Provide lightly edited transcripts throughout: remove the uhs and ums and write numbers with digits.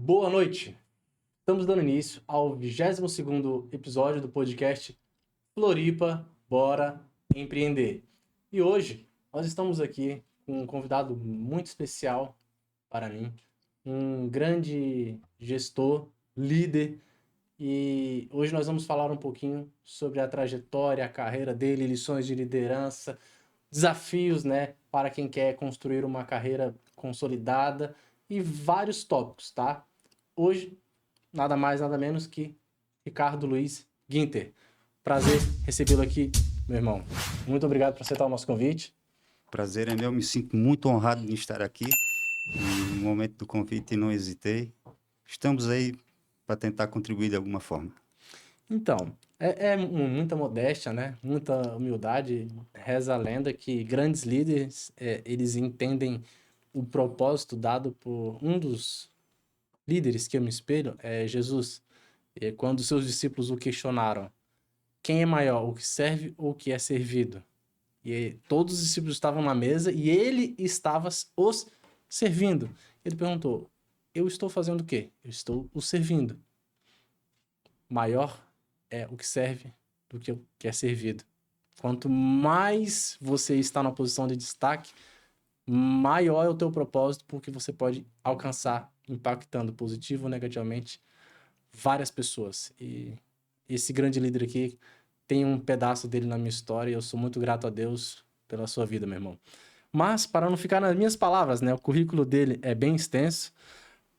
Boa noite! Estamos dando início ao 22º episódio do podcast Floripa, Bora Empreender. E hoje nós estamos aqui com um convidado muito especial para mim, um grande gestor, líder, e hoje nós vamos falar um pouquinho sobre a trajetória, a carreira dele, lições de liderança, desafios, né, para quem quer construir uma carreira consolidada e vários tópicos, tá? Hoje, nada mais, nada menos que Ricardo Luiz Ginter. Prazer recebê-lo aqui, meu irmão. Muito obrigado por aceitar o nosso convite. Prazer é meu, me sinto muito honrado de estar aqui. No momento do convite não hesitei. Estamos aí para tentar contribuir de alguma forma. Então, é muita modéstia, né? Muita humildade. Reza a lenda que grandes líderes, eles entendem o propósito dado por um dos líderes que eu me espelho, é Jesus. E quando seus discípulos o questionaram, quem é maior, o que serve ou o que é servido? E todos os discípulos estavam na mesa e ele estava os servindo. Ele perguntou, eu estou fazendo o quê? Eu estou os servindo. Maior é o que serve do que o que é servido. Quanto mais você está na posição de destaque, maior é o teu propósito, porque você pode alcançar, impactando positivo ou negativamente, várias pessoas. E esse grande líder aqui tem um pedaço dele na minha história e eu sou muito grato a Deus pela sua vida, meu irmão. Mas, para não ficar nas minhas palavras, né? O currículo dele é bem extenso.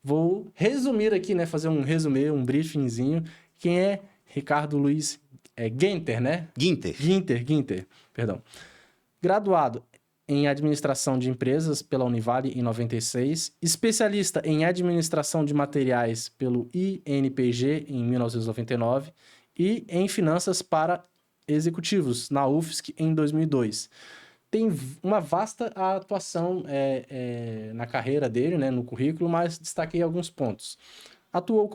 Vou resumir aqui, né? Fazer um resumê, um briefingzinho. Quem é Ricardo Luiz Ginter, né? Ginter, perdão. Graduado em Administração de Empresas pela Univale em 96, especialista em Administração de Materiais pelo INPG em 1999 e em Finanças para Executivos na UFSC em 2002. Tem uma vasta atuação na carreira dele, né, no currículo, mas destaquei alguns pontos. Atuou,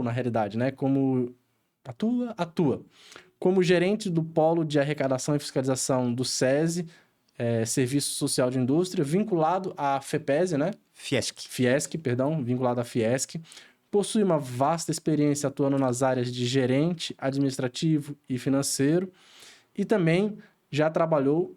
na realidade, né, como gerente do Polo de Arrecadação e Fiscalização do SESI, Serviço Social de Indústria, vinculado à FEPESE, né? Fiesc, perdão, vinculado à Fiesc. Possui uma vasta experiência atuando nas áreas de gerente, administrativo e financeiro. E também já trabalhou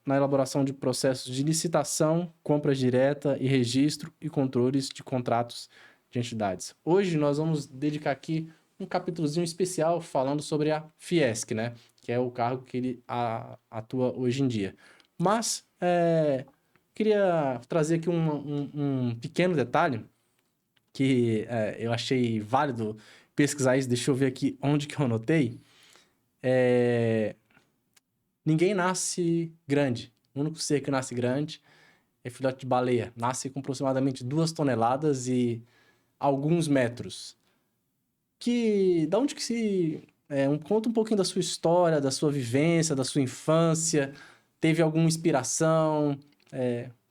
na elaboração de processos de licitação, compra direta e registro e controles de contratos de entidades. Hoje nós vamos dedicar aqui um capítulozinho especial falando sobre a Fiesc, né? Que é o cargo que ele atua hoje em dia. Mas queria trazer aqui um pequeno detalhe que eu achei válido pesquisar isso. Deixa eu ver aqui onde que eu anotei. Ninguém nasce grande. O único ser que nasce grande é filhote de baleia. Nasce com aproximadamente 2 toneladas e alguns metros. Da onde que se... conta um pouquinho da sua história, da sua vivência, da sua infância. Teve alguma inspiração?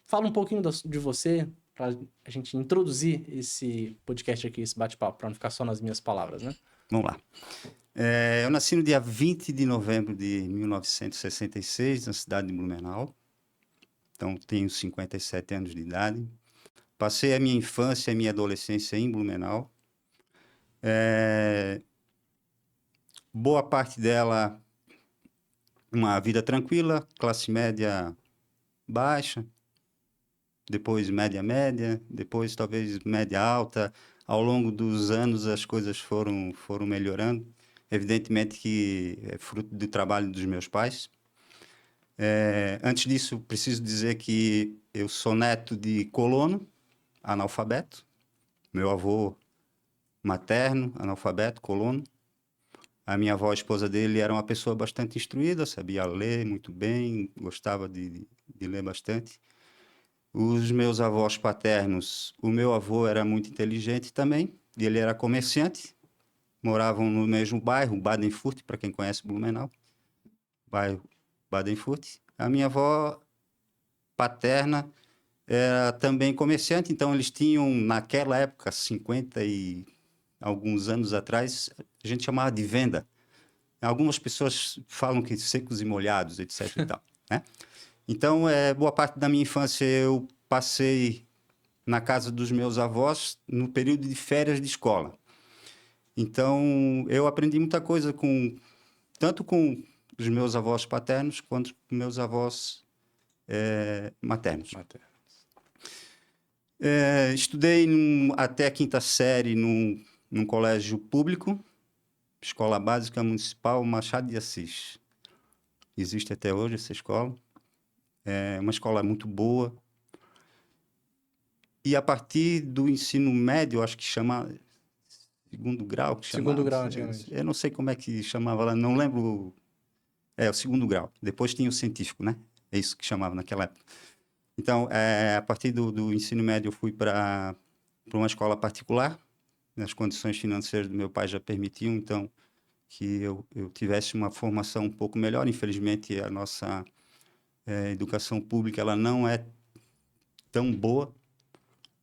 Fala um pouquinho de você, para a gente introduzir esse podcast aqui, esse bate-papo, para não ficar só nas minhas palavras, né? Vamos lá. Eu nasci no dia 20 de novembro de 1966, na cidade de Blumenau. Então, tenho 57 anos de idade. Passei a minha infância e a minha adolescência em Blumenau. Boa parte dela, uma vida tranquila, classe média baixa, depois média, depois talvez média alta. Ao longo dos anos as coisas foram melhorando. Evidentemente que é fruto do trabalho dos meus pais. Antes disso, preciso dizer que eu sou neto de colono, analfabeto. Meu avô materno, analfabeto, colono. A minha avó, a esposa dele, era uma pessoa bastante instruída, sabia ler muito bem, gostava de ler bastante. Os meus avós paternos, o meu avô era muito inteligente também, ele era comerciante, moravam no mesmo bairro, Badenfurt, para quem conhece Blumenau, bairro Badenfurt. A minha avó paterna era também comerciante, então eles tinham, naquela época, 50 e alguns anos atrás, a gente chamava de venda. Algumas pessoas falam que secos e molhados, etc. e tal, né? Então, boa parte da minha infância eu passei na casa dos meus avós no período de férias de escola. Então, eu aprendi muita coisa tanto com os meus avós paternos quanto com meus avós maternos. Estudei até a quinta série num colégio público, Escola Básica Municipal Machado de Assis. Existe até hoje essa escola. É uma escola muito boa. E a partir do ensino médio, acho que chama segundo grau. Segundo grau, antigamente. Eu não sei como é que chamava lá, não lembro. É, o segundo grau. Depois tinha o científico, né? É isso que chamava naquela época. Então, a partir do ensino médio, eu fui para uma escola particular. As condições financeiras do meu pai já permitiam, então, que eu tivesse uma formação um pouco melhor. Infelizmente, a nossa educação pública ela não é tão boa.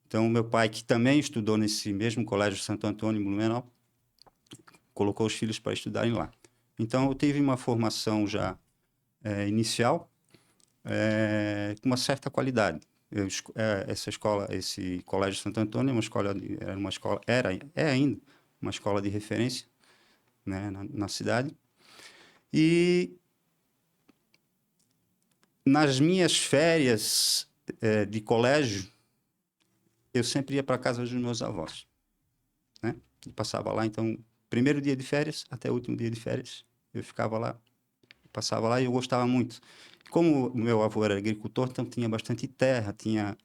Então, meu pai, que também estudou nesse mesmo colégio Santo Antônio, em Blumenau, colocou os filhos para estudarem lá. Então, eu tive uma formação já inicial, com uma certa qualidade. Essa escola, esse colégio Santo Antônio, é ainda uma escola de referência, né, na cidade. E nas minhas férias de colégio, eu sempre ia para a casa dos meus avós, né? E passava lá, então, primeiro dia de férias até o último dia de férias, eu ficava lá, passava lá e eu gostava muito. Como o meu avô era agricultor, então tinha bastante terra, tinha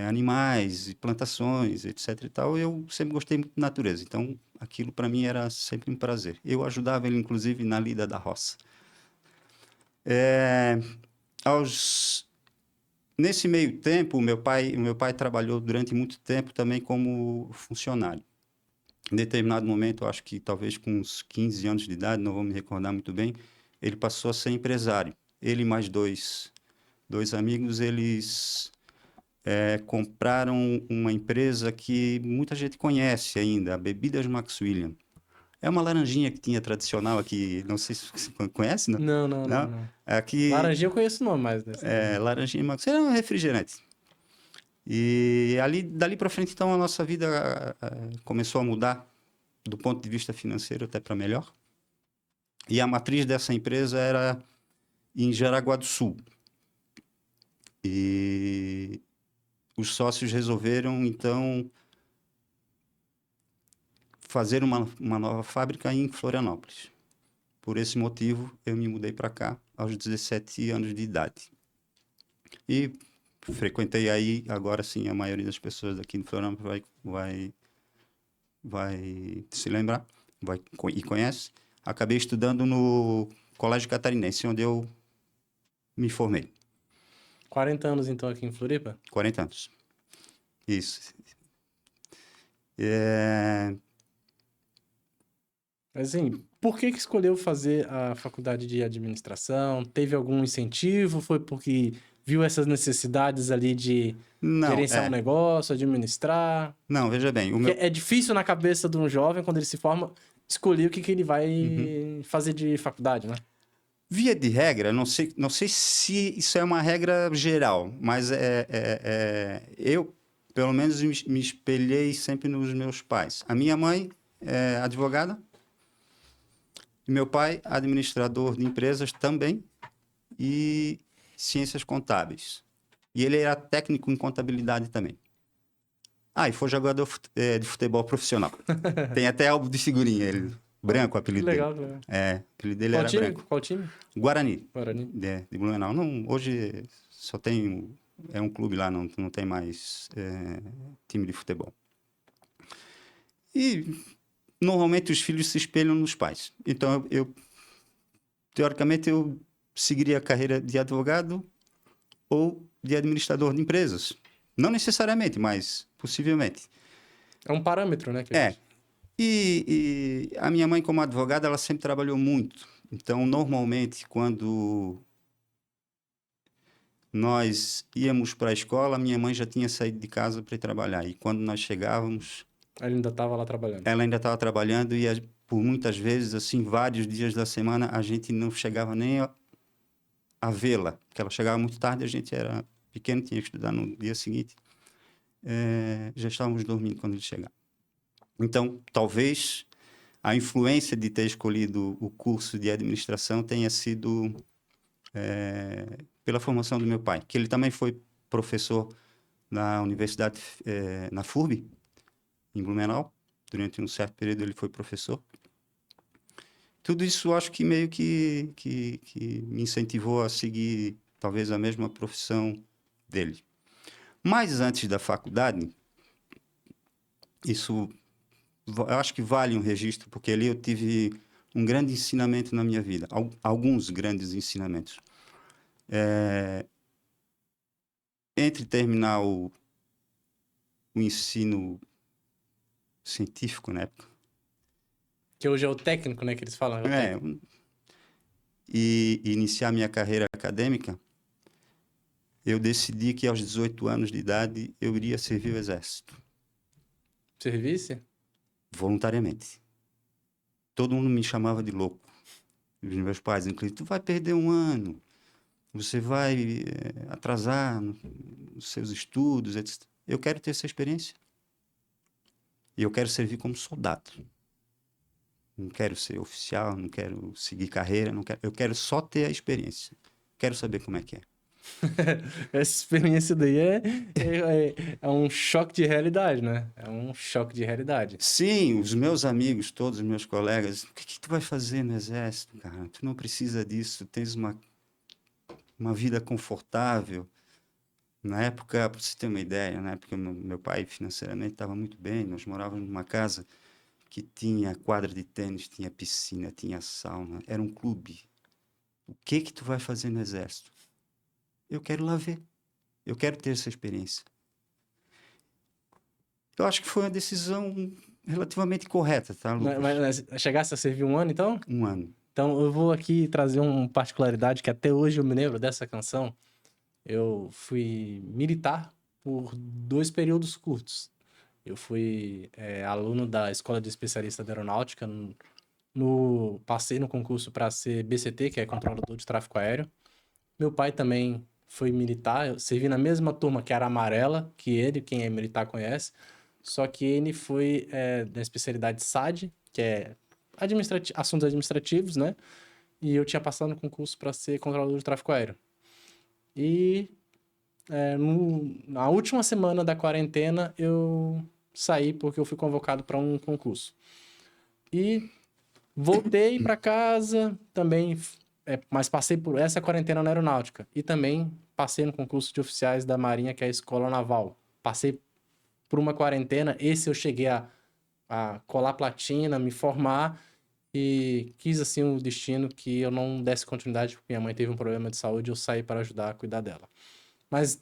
animais e plantações, etc e tal, eu sempre gostei muito de natureza, então aquilo para mim era sempre um prazer. Eu ajudava ele, inclusive, na lida da roça. Nesse meio tempo, o meu pai trabalhou durante muito tempo também como funcionário. Em determinado momento, acho que talvez com uns 15 anos de idade, não vou me recordar muito bem, ele passou a ser empresário. Ele e mais dois amigos, eles compraram uma empresa que muita gente conhece ainda, a Bebidas Maxwilliam. É uma laranjinha que tinha tradicional aqui, não sei se você conhece, não? Não. Aqui, Laranjinha eu conheço o nome, mas... laranjinha Maxwilliam é um refrigerante. E dali para frente, então, a nossa vida começou a mudar do ponto de vista financeiro até para melhor. E a matriz dessa empresa era em Jaraguá do Sul. E os sócios resolveram, então, fazer uma nova fábrica em Florianópolis. Por esse motivo, eu me mudei para cá aos 17 anos de idade. E frequentei aí, agora sim, a maioria das pessoas daqui em Florianópolis vai se lembrar, e conhece. Acabei estudando no Colégio Catarinense, onde eu me formei. 40 anos, então, aqui em Floripa? 40 anos. Isso. Mas, assim, por que escolheu fazer a faculdade de administração? Teve algum incentivo? Foi porque viu essas necessidades ali de gerenciar um negócio, administrar? Não, veja bem. É difícil na cabeça de um jovem, quando ele se forma, escolher o que ele vai fazer de faculdade, né? Via de regra, não sei se isso é uma regra geral, mas eu, pelo menos, me espelhei sempre nos meus pais. A minha mãe é advogada, e meu pai, administrador de empresas também, e ciências contábeis. E ele era técnico em contabilidade também. E foi jogador de futebol profissional. Tem até álbum de figurinha, ele. Branco, o apelido dele. Que legal. O apelido dele era branco. Qual time? Guarani. Guarani. De Blumenau. Não, hoje só tem... É um clube lá, não tem mais time de futebol. E, normalmente, os filhos se espelham nos pais. Então, teoricamente, eu seguiria a carreira de advogado ou de administrador de empresas. Não necessariamente, mas possivelmente. É um parâmetro, né? E a minha mãe, como advogada, ela sempre trabalhou muito. Então, normalmente, quando nós íamos para a escola, minha mãe já tinha saído de casa para ir trabalhar. E quando nós chegávamos... Ela ainda estava lá trabalhando. Ela ainda estava trabalhando e, por muitas vezes, assim, vários dias da semana, a gente não chegava nem a vê-la. Porque ela chegava muito tarde, a gente era pequeno, tinha que estudar no dia seguinte. já estávamos dormindo quando ele chegava. Então, talvez a influência de ter escolhido o curso de administração tenha sido pela formação do meu pai, que ele também foi professor na universidade, na FURB, em Blumenau. Durante um certo período ele foi professor. Tudo isso acho que meio que me incentivou a seguir talvez a mesma profissão dele. Mas antes da faculdade, isso eu acho que vale um registro, porque ali eu tive um grande ensinamento na minha vida, alguns grandes ensinamentos. Entre terminar o ensino científico na época, Que hoje é o técnico, né, que eles falam. É o técnico. E iniciar minha carreira acadêmica, eu decidi que aos 18 anos de idade eu iria servir o Exército. Serviço? Voluntariamente. Todo mundo me chamava de louco. Os meus pais, inclusive, tu vai perder um ano, você vai atrasar nos seus estudos, etc. Eu quero ter essa experiência. E eu quero servir como soldado. Não quero ser oficial, não quero seguir carreira, não quero, eu quero só ter a experiência. Quero saber como é que é. Essa experiência daí é um choque de realidade, né? É um choque de realidade. Sim, os meus amigos, todos os meus colegas, o que tu vai fazer no Exército, cara? Tu não precisa disso, tu tens uma vida confortável. Na época, para você ter uma ideia, na época meu pai financeiramente estava muito bem, nós morávamos numa casa que tinha quadra de tênis, tinha piscina, tinha sauna, era um clube. O que tu vai fazer no Exército? Eu quero lá ver, eu quero ter essa experiência. Eu acho que foi uma decisão relativamente correta, tá, Lucas? Mas chegasse a servir um ano, então? Um ano. Então, eu vou aqui trazer uma particularidade que até hoje eu me lembro dessa canção. Eu fui militar por 2 períodos curtos. Eu fui aluno da Escola de Especialista de Aeronáutica, passei no concurso para ser BCT, que é controlador de tráfego aéreo. Meu pai também foi militar, eu servi na mesma turma que era amarela, que ele, quem é militar conhece, só que ele foi da especialidade SAD, que é assuntos administrativos, né? E eu tinha passado no concurso para ser controlador de tráfego aéreo. E na última semana da quarentena eu saí porque eu fui convocado para um concurso. E voltei para casa também, mas passei por essa quarentena na aeronáutica. E também passei no concurso de oficiais da Marinha, que é a Escola Naval. Passei por uma quarentena, esse eu cheguei a colar platina, me formar e quis assim o destino que eu não desse continuidade porque minha mãe teve um problema de saúde e eu saí para ajudar a cuidar dela. Mas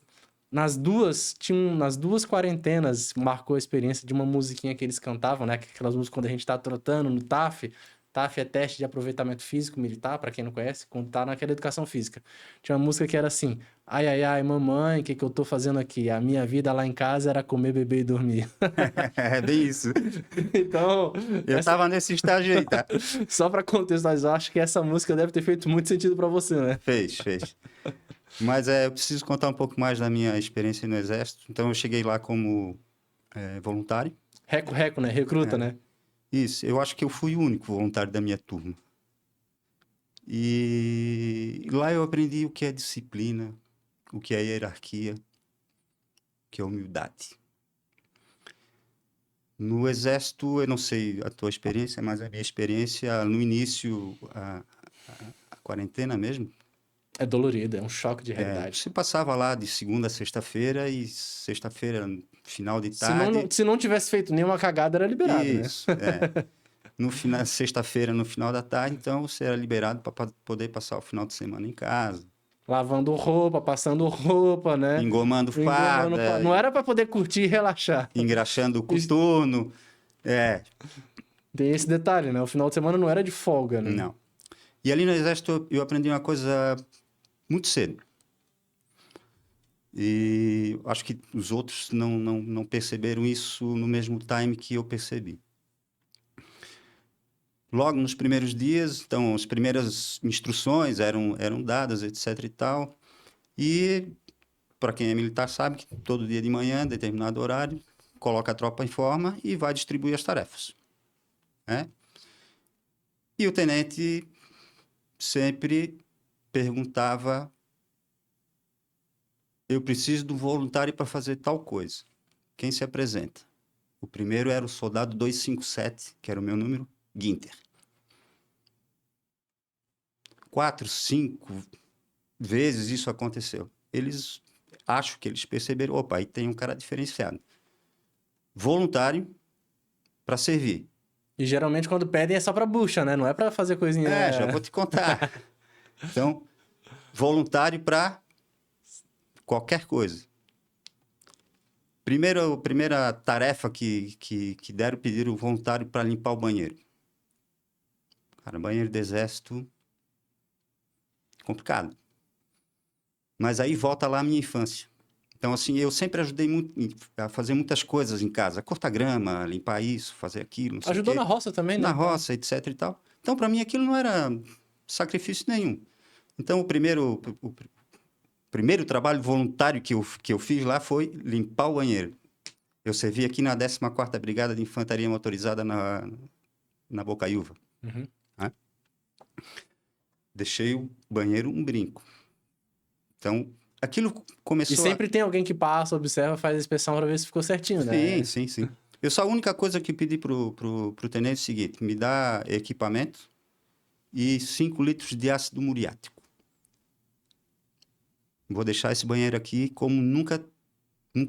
nas duas quarentenas marcou a experiência de uma musiquinha que eles cantavam, né? Aquelas músicas quando a gente tá trotando no TAF. TAF é teste de aproveitamento físico militar, para quem não conhece, quando tá naquela educação física. Tinha uma música que era assim: ai, ai, ai, mamãe, o que eu tô fazendo aqui? A minha vida lá em casa era comer, beber e dormir. É bem isso. Então, Eu tava nesse estágio aí, tá? só para contextualizar, acho que essa música deve ter feito muito sentido para você, né? Fez. Mas eu preciso contar um pouco mais da minha experiência no Exército. Então, eu cheguei lá como voluntário. Reco, né? Recruta, né? Isso, eu acho que eu fui o único voluntário da minha turma. E lá eu aprendi o que é disciplina, o que é hierarquia, o que é humildade. No Exército, eu não sei a tua experiência, mas a minha experiência no início, a quarentena mesmo, É dolorido, é um choque de realidade. você passava lá de segunda a sexta-feira e sexta-feira, final de tarde. Se não tivesse feito nenhuma cagada, era liberado, né? Isso, No final, sexta-feira, no final da tarde, então você era liberado para poder passar o final de semana em casa. Lavando roupa, passando roupa, né? Engomando farda, Não era para poder curtir e relaxar. engraxando o coturno. Tem esse detalhe, né? O final de semana não era de folga, né? Não. E ali no Exército eu aprendi uma coisa muito cedo. E acho que os outros não perceberam isso no mesmo time que eu percebi. Logo nos primeiros dias, então, as primeiras instruções eram dadas, etc e tal. E para quem é militar sabe que todo dia de manhã, determinado horário, coloca a tropa em forma e vai distribuir as tarefas, né? E o tenente sempre perguntava: eu preciso de um voluntário para fazer tal coisa. Quem se apresenta? O primeiro era o soldado 257, que era o meu número, Guinter. 4, 5 vezes isso aconteceu. Acho que eles perceberam: opa, aí tem um cara diferenciado. Voluntário para servir. E geralmente quando pedem é só pra bucha, né? Não é pra fazer coisinha. Já vou te contar. Então, voluntário para qualquer coisa. Primeira tarefa que deram, pediram o voluntário para limpar o banheiro. Cara, banheiro do exército, complicado. Mas aí volta lá a minha infância. Então, assim, eu sempre ajudei muito a fazer muitas coisas em casa. Cortar grama, limpar isso, fazer aquilo, não sei o Ajudou quê. na roça também, né? Na Então, roça, etc e tal. Então, para mim, aquilo não era sacrifício nenhum. Então, o primeiro trabalho voluntário que eu fiz lá foi limpar o banheiro. Eu servi aqui na 14ª Brigada de Infantaria Motorizada na Bocaiúva. Uhum. Né? Deixei o banheiro um brinco. Então, aquilo E começou a... sempre tem alguém que passa, observa, faz a inspeção pra ver se ficou certinho, Sim, né? sim, sim. A única coisa que pedi pro tenente é o seguinte: me dá equipamento e 5 litros de ácido muriático. Vou deixar esse banheiro aqui como nunca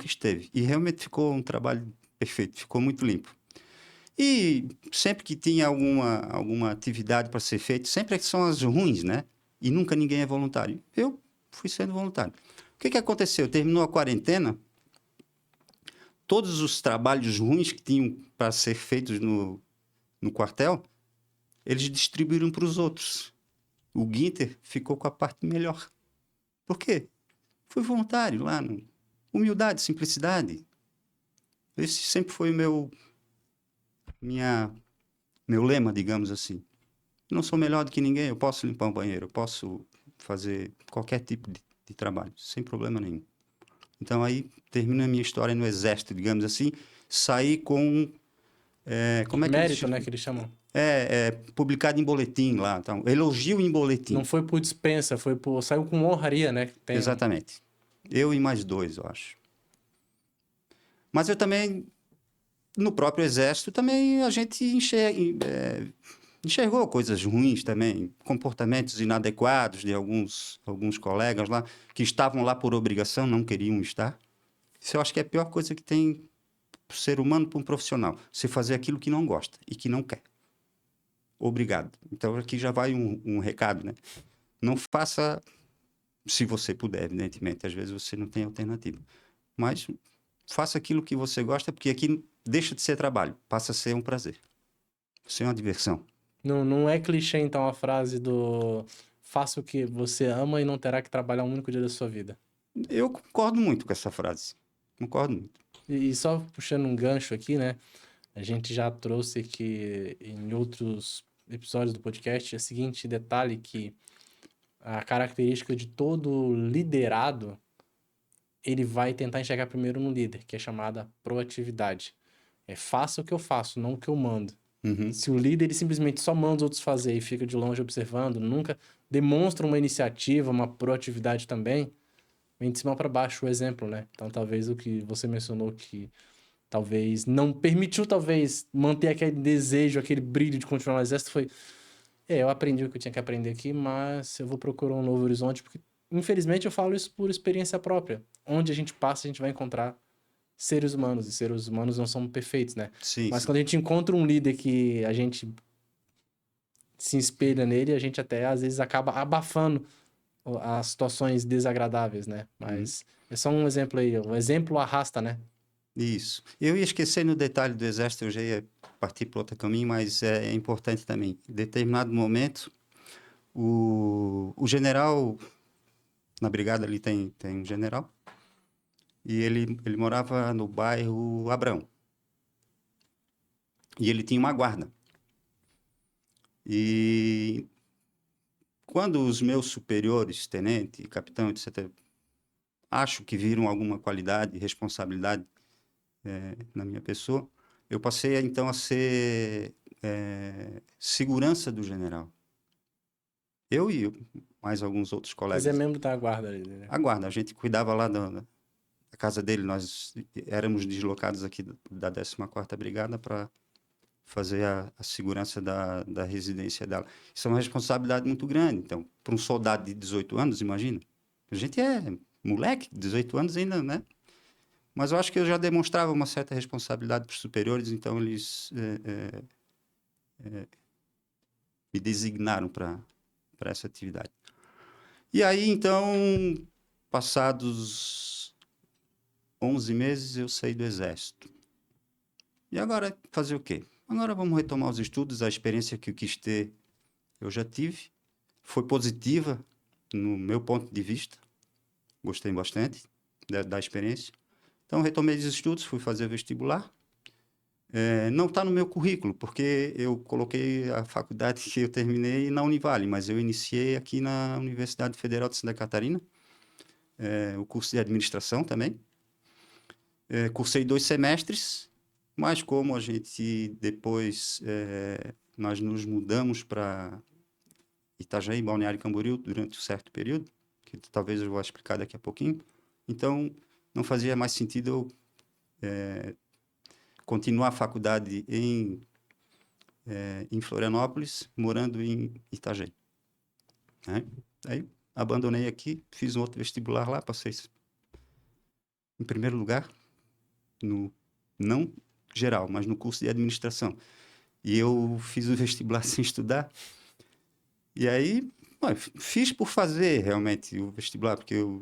esteve. E realmente ficou um trabalho perfeito, ficou muito limpo. E sempre que tinha alguma atividade para ser feita, sempre são as ruins, né? E nunca ninguém é voluntário. Eu fui sendo voluntário. O que aconteceu? Terminou a quarentena, todos os trabalhos ruins que tinham para ser feitos no quartel, eles distribuíram para os outros. O Guinter ficou com a parte melhor. Por quê? Fui voluntário lá. Humildade, simplicidade. Esse sempre foi meu lema, digamos assim. Não sou melhor do que ninguém, eu posso limpar um banheiro, eu posso fazer qualquer tipo de trabalho, sem problema nenhum. Então aí termina a minha história no exército, digamos assim. Saí com... como é que eles... Mérito, né, que eles chamam. publicado em boletim lá. Então, elogio em Não boletim. foi por dispensa, foi por... Saiu com honraria, né? Que tem... Exatamente. Eu e mais 2, eu acho. Mas eu também, no próprio exército, também a gente enxergou coisas ruins também, comportamentos inadequados de alguns colegas lá, que estavam lá por obrigação, não queriam estar. Isso eu acho que é a pior coisa que tem para o ser humano, para um profissional. Você fazer aquilo que não gosta e que não quer. Obrigado. Então aqui já vai um recado, né? Não faça, se você puder, evidentemente. Às vezes você não tem alternativa. Mas faça aquilo que você gosta, porque aqui deixa de ser trabalho, passa a ser um prazer. Ser uma diversão. Não é clichê, então, a frase do faça o que você ama e não terá que trabalhar um único dia da sua vida. Eu concordo muito com essa frase. Concordo muito. E só puxando um gancho aqui, né? A gente já trouxe aqui em outros episódios do podcast o seguinte detalhe que a característica de todo liderado, ele vai tentar enxergar primeiro no líder, que é chamada proatividade. É faça o que eu faço, não o que eu mando. Uhum. Se o líder ele simplesmente só manda os outros fazer e fica de longe observando, nunca demonstra uma iniciativa, uma proatividade também, vem de cima para baixo o exemplo, né? Então talvez o que você mencionou que talvez não permitiu talvez manter aquele desejo, aquele brilho de continuar no exército foi, eu aprendi o que eu tinha que aprender aqui, mas eu vou procurar um novo horizonte, porque infelizmente eu falo isso por experiência própria. Onde a gente passa, a gente vai encontrar seres humanos, e seres humanos não são perfeitos, né? Sim, Mas sim. quando a gente encontra um líder que a gente se espelha nele, a gente até às vezes acaba abafando as situações desagradáveis, né? Uhum. Mas é só um exemplo aí, o exemplo arrasta, né? Isso. Eu ia esquecer no detalhe do exército, eu já ia partir para outro caminho, mas é importante também. Em determinado momento, o general, na brigada ali tem um general, e ele morava no bairro Abrão. E ele tinha uma guarda. E quando os meus superiores, tenente, capitão, etc., acho que viram alguma qualidade e responsabilidade na minha pessoa, eu passei então a ser segurança do general. Eu e mais alguns outros Você é colegas. membro da guarda ali, né? A guarda, a gente cuidava lá da casa dele, nós éramos deslocados aqui da 14ª Brigada para fazer a segurança da residência dela. Isso é uma responsabilidade muito grande. Então, para um soldado de 18 anos, imagina. A gente é moleque, 18 anos ainda, né? Mas eu acho que eu já demonstrava uma certa responsabilidade para os superiores, então eles me designaram para essa atividade. E aí, então, passados 11 meses, eu saí do Exército. E agora, fazer o quê? Agora vamos retomar os estudos, a experiência que eu quis ter, eu já tive. Foi positiva, no meu ponto de vista. Gostei bastante da experiência. Então, retomei os estudos, fui fazer vestibular. Não está no meu currículo, porque eu coloquei a faculdade que eu terminei na Univale, mas eu iniciei aqui na Universidade Federal de Santa Catarina, o curso de administração também. Cursei 2 semestres, mas como a gente depois nós nos mudamos para Itajaí, Balneário Camboriú, durante um certo período, que talvez eu vou explicar daqui a pouquinho. Então, não fazia mais sentido eu continuar a faculdade em Florianópolis, morando em Itajaí. Né? Aí, abandonei aqui, fiz um outro vestibular lá, passei em primeiro lugar, não geral, mas no curso de administração. E eu fiz o vestibular sem estudar. E aí, fiz por fazer realmente o vestibular, porque eu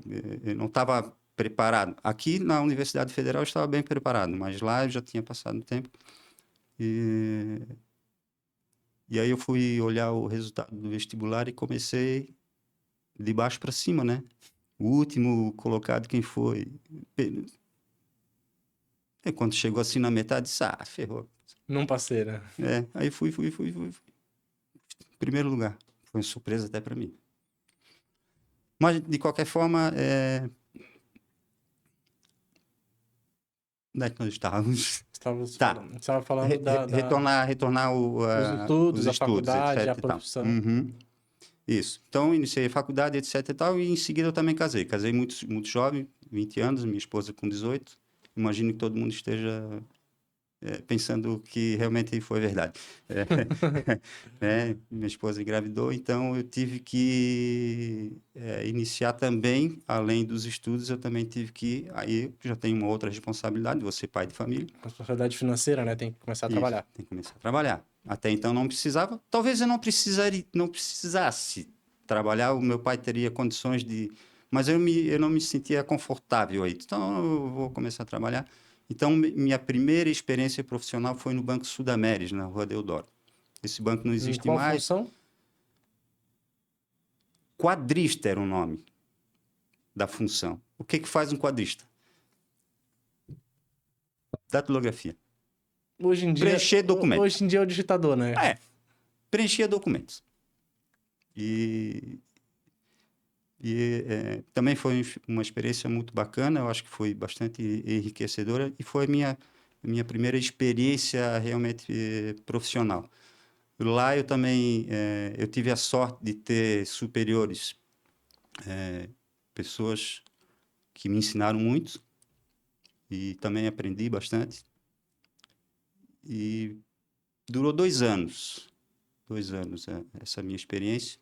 não estava preparado. Aqui na Universidade Federal eu estava bem preparado, mas lá eu já tinha passado o tempo. E aí eu fui olhar o resultado do vestibular e comecei de baixo para cima, né? O último colocado, quem foi? E quando chegou assim na metade, disse, ferrou. Não passei, né? Aí fui. Primeiro lugar. Foi uma surpresa até para mim. Mas, de qualquer forma, onde é que nós estávamos? Tá. Estava falando Retornar os os estudos, a estudos, faculdade, a etc e tal. profissão. Uhum. Isso. Então, iniciei a faculdade, etc e tal, e em seguida eu também casei. Casei muito, muito jovem, 20 anos, minha esposa com 18. Imagino que todo mundo esteja pensando que realmente foi verdade. Minha esposa engravidou, então eu tive que iniciar também, além dos estudos, eu também tive que, aí já tenho uma outra responsabilidade, vou ser pai de família. Responsabilidade financeira, né? Tem que começar a Isso, trabalhar. tem que começar a trabalhar. Até então não precisava, talvez eu não precisasse trabalhar, o meu pai teria condições de... Mas eu não me sentia confortável aí, então eu vou começar a trabalhar. Então, minha primeira experiência profissional foi no Banco Sudameris, na Rua Deodoro. Esse banco não Em existe qual mais. função? Quadrista era o nome da função. O que faz um quadrista? Datilografia. Preencher documentos. Hoje em dia é o digitador, né? Preenchia documentos. Também foi uma experiência muito bacana, eu acho que foi bastante enriquecedora e foi minha primeira experiência realmente profissional. Lá eu também eu tive a sorte de ter superiores, pessoas que me ensinaram muito e também aprendi bastante. E durou 2 anos, essa minha experiência.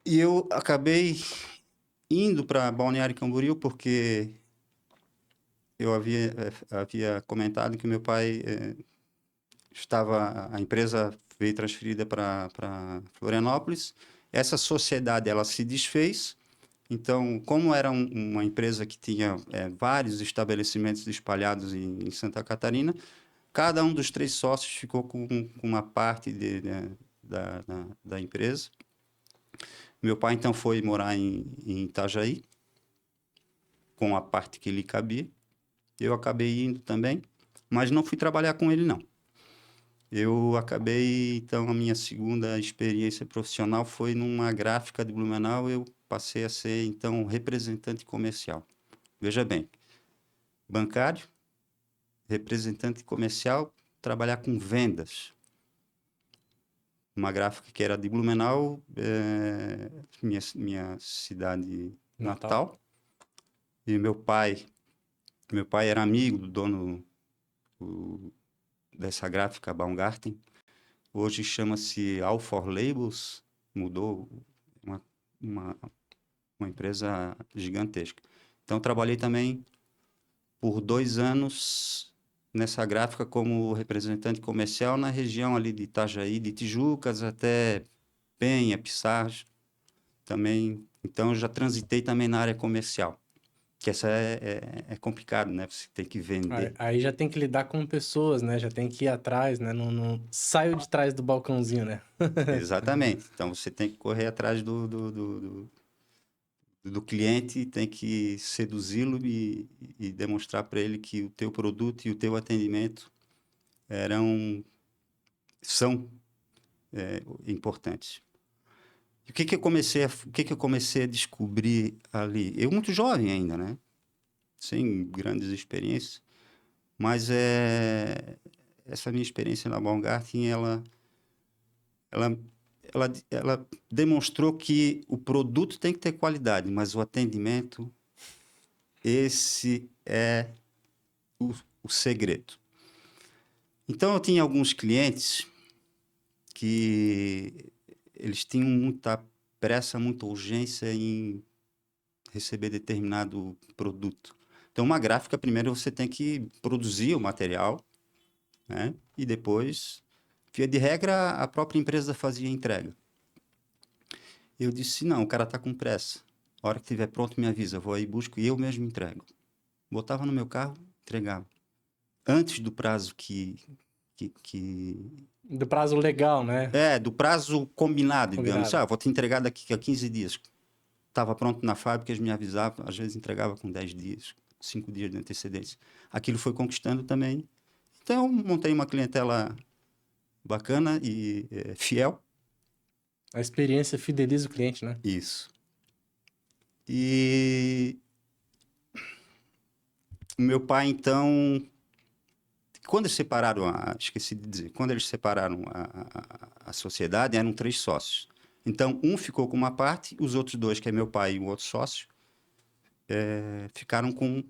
E eu acabei indo para Balneário Camboriú porque eu havia comentado que meu pai a empresa veio transferida para Florianópolis. Essa sociedade ela se desfez. Então, como era uma empresa que tinha vários estabelecimentos espalhados em Santa Catarina, cada um dos 3 sócios ficou com uma parte da empresa. Meu pai, então, foi morar em Itajaí, com a parte que lhe cabia. Eu acabei indo também, mas não fui trabalhar com ele, não. Eu acabei, então, a minha segunda experiência profissional foi numa gráfica de Blumenau, eu passei a ser, então, representante comercial. Veja bem, bancário, representante comercial, trabalhar com vendas. Uma gráfica que era de Blumenau, minha cidade Natal. natal. E meu pai era amigo do dono dessa gráfica, Baumgarten. Hoje chama-se Alfor Labels, mudou, uma, uma, uma empresa gigantesca. Então, trabalhei também por 2 anos nessa gráfica como representante comercial na região ali de Itajaí, de Tijucas até Penha, Pissarras, também. Então, eu já transitei também na área comercial, que essa é complicado, né? Você tem que Aí vender. aí já tem que lidar com pessoas, né? Já tem que ir atrás, né? Não saio de trás do balcãozinho, né? Exatamente. Então, você tem que correr atrás do cliente, tem que seduzi-lo e demonstrar para ele que o teu produto e o teu atendimento são importantes. E o que que eu comecei a descobrir ali? Eu muito jovem ainda, né? Sem grandes experiências, mas essa minha experiência na Baumgarten, ela, ela demonstrou que o produto tem que ter qualidade, mas o atendimento, esse é o segredo. Então, eu tinha alguns clientes que eles tinham muita pressa, muita urgência em receber determinado produto. Então, uma gráfica, primeiro você tem que produzir o material, né? E depois, via de regra, a própria empresa fazia a entrega. Eu disse, não, o cara está com pressa. A hora que estiver pronto, me avisa. Eu vou aí, busco e eu mesmo entrego. Botava no meu carro, entregava. Antes do prazo que Do prazo legal, né? do prazo combinado, digamos. Combinado. Ah, vou te entregar daqui a 15 dias. Estava pronto na fábrica, eles me avisavam, às vezes entregava com 10 dias, 5 dias de antecedência. Aquilo foi conquistando também. Então, montei uma clientela bacana e fiel. A experiência fideliza o cliente, né? Isso. E meu pai, então, quando eles separaram, esqueci de dizer, quando eles separaram a sociedade, eram 3 sócios. Então, um ficou com uma parte, os outros 2, que é meu pai e o outro sócio, ficaram com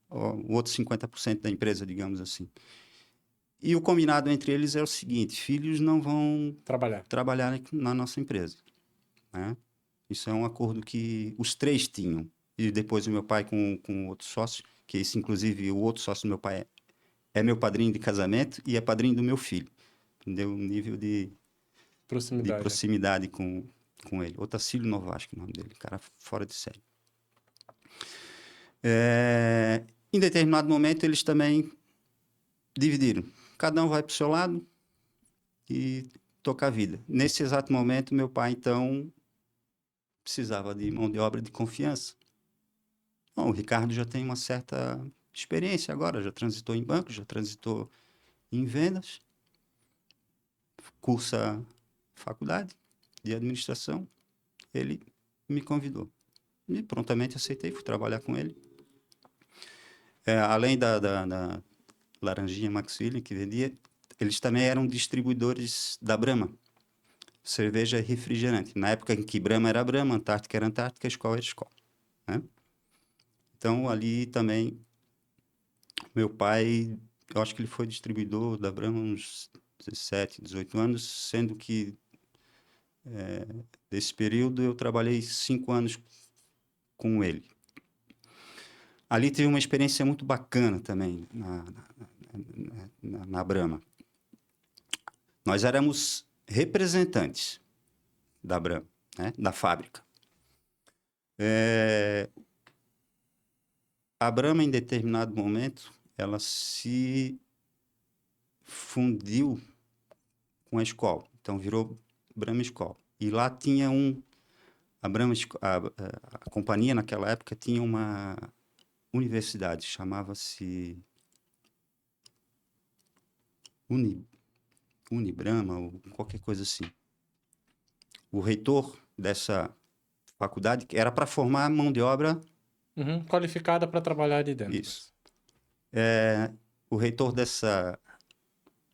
o outro 50% da empresa, digamos assim. E o combinado entre eles é o seguinte: filhos não vão Trabalhar. trabalhar na nossa empresa, né? Isso é um acordo que os 3 tinham. E depois o meu pai com o outro sócio, que esse, inclusive, o outro sócio do meu pai é meu padrinho de casamento e é padrinho do meu filho. Entendeu? Um nível de Proximidade. proximidade com ele. Otacílio Novaesco, o nome dele, cara fora de série. Em determinado momento, eles também dividiram. Cada um vai para o seu lado e tocar a vida. Nesse exato momento, meu pai, então, precisava de mão de obra de confiança. Bom, o Ricardo já tem uma certa experiência agora, já transitou em banco, já transitou em vendas, cursa faculdade de administração. Ele me convidou. E prontamente aceitei, fui trabalhar com ele. Além da Laranjinha Maxwell, que vendia, eles também eram distribuidores da Brahma, cerveja e refrigerante. Na época em que Brahma era Brahma, Antártica era Antártica, Skol era Skol, né? Então, ali também, meu pai, eu acho que ele foi distribuidor da Brahma uns 17, 18 anos, sendo que desse período eu trabalhei 5 anos com ele. Ali tive uma experiência muito bacana também na Brahma. Nós éramos representantes da Brahma, né, da fábrica. A Brahma, em determinado momento, ela se fundiu com a escola. Então, virou Brahma Escola. E lá tinha a Brahma, a companhia, naquela época, tinha uma universidade, chamava-se Unibrama ou qualquer coisa assim. O reitor dessa faculdade, que era para formar mão de obra, Uhum. Qualificada para trabalhar ali dentro. isso. O reitor dessa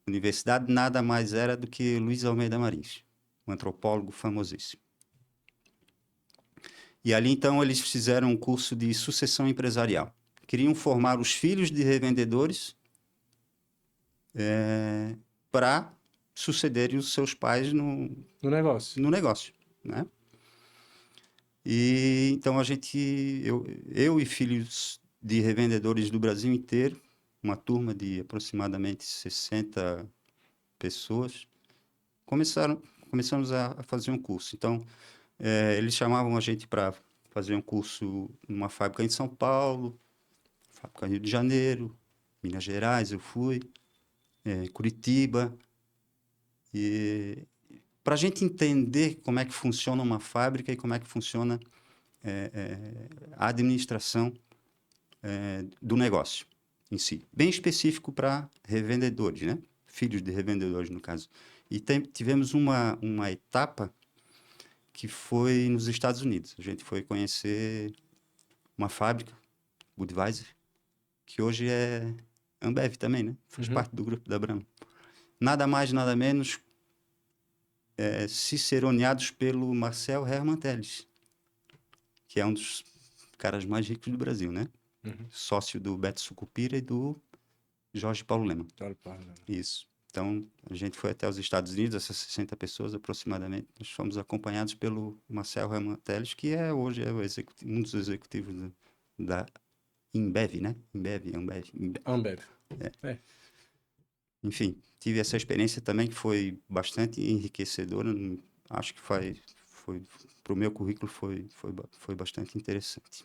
universidade nada mais era do que Luiz Almeida Marins, um antropólogo famosíssimo. E ali, então, eles fizeram um curso de sucessão empresarial. Queriam formar os filhos de revendedores para sucederem os seus pais No negócio. no negócio, né? E então eu e filhos de revendedores do Brasil inteiro, uma turma de aproximadamente 60 pessoas, começamos a fazer um curso. Então, eles chamavam a gente para fazer um curso numa fábrica em São Paulo, fábrica Rio de Janeiro, Minas Gerais, eu fui, Curitiba. E para a gente entender como é que funciona uma fábrica e como é que funciona a administração do negócio em si. Bem específico para revendedores, né? Filhos de revendedores, no caso. E tivemos uma etapa que foi nos Estados Unidos. A gente foi conhecer uma fábrica, Budweiser, que hoje é Ambev também, né? Faz parte do grupo da Brahma. Nada mais, nada menos, ciceroneados pelo Marcel Hermann Telles, que é um dos caras mais ricos do Brasil, né? Sócio do Beto Sucupira e do Jorge Paulo Lema. Isso. Então, a gente foi até os Estados Unidos, essas 60 pessoas aproximadamente. Nós fomos acompanhados pelo Marcel Hermann Telles, que hoje é um dos executivos da Embev, né? Ambev. Ambev. Enfim, tive essa experiência também que foi bastante enriquecedora. Acho que foi para o meu currículo foi bastante interessante.